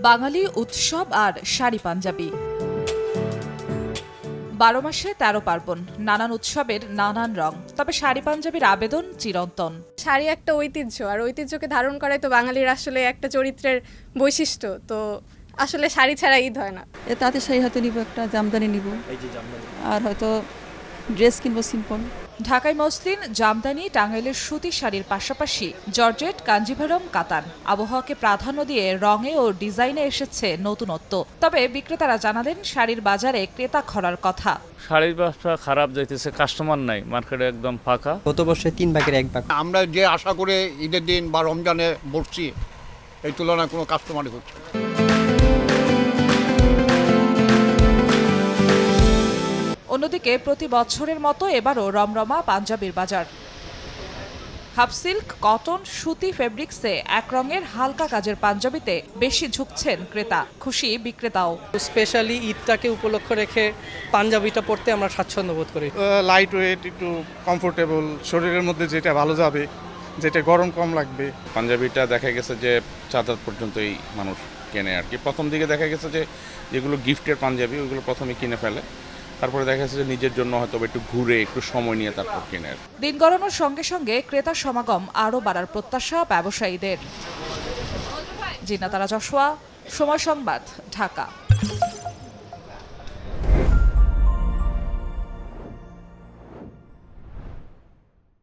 বাঙালি উৎসব আর শাড়ি পাঞ্জাবি। 12 মাসে 13 পার্বণ, নানান উৎসবের নানান রং, তবে শাড়ি পাঞ্জাবির আবেদন চিরন্তন। শাড়ি একটা ঐতিহ্য, আর ঐতিহ্যকে ধারণ করাই তো বাঙালির আসলে একটা চরিত্রের বৈশিষ্ট্য। তো আসলে শাড়ি ছাড়া ঈদ হয় না। তাতে শাড়ি হাতে নিব, একটা জামদানি নিব, আর হয়তো ড্রেস কিনবো সিম্পল। ঢাকায় মসলিন, জামদানি, টাঙ্গাইলের সুতি শাড়ির পাশাপাশি জর্জেট, কাঞ্জিভারম, কাতান। আবহাওয়াকে প্রাধান্য দিয়ে রঙে ও ডিজাইনে এসেছে নতুনত্ব। তবে বিক্রেতারা জানালেন শাড়ির বাজারে ক্রেতা খরার কথা। শাড়ির ব্যবসা খারাপ যাইতেছে, কাস্টমার নাই, মার্কেটে একদম ফাঁকা। গত বছর 3 ভাগের 1 ভাগ। আমরা যে আশা করে ঈদের দিন বা রমজানে বসছি, এই তুলনায় কোনো কাস্টমারই হচ্ছে না। অন্যদিকে প্রতি বছরের মতো এবারও রমরমা পাঞ্জাবির বাজার। হাফ সিল্ক, কটন, সুতি ফেব্রিক্সে এক রঙের হালকা কাজের পাঞ্জাবিতে বেশি ঝুঁকছেন ক্রেতা। খুশি বিক্রেতাও। স্পেশালি ঈদটাকে উপলক্ষ রেখে পাঞ্জাবিটা পরতে আমরা স্বাচ্ছন্দ্য বোধ করি। লাইট ওয়েট, একটু কমফোর্টেবল, শরীরের মধ্যে যেটা ভালো যাবে, যেটা গরম কম লাগবে। পাঞ্জাবিটা দেখা গেছে যে চাদর পর্যন্তই মানুষ কেনে আর কি। প্রথম দিকে দেখা গেছে যে যেগুলো গিফটের পাঞ্জাবি ওইগুলো প্রথমে কিনে ফেলে, তারপরে দেখা যাচ্ছে যে নিজের জন্য হয়তো একটু ঘুরে একটু সময় নিয়ে তারপর কেনে। দিন গড়ানোর সঙ্গে সঙ্গে ক্রেতার সমাগম আরও বাড়ার প্রত্যাশা ব্যবসায়ীদের। জিনাতারা যশোয়া, সময় সংবাদ, ঢাকা।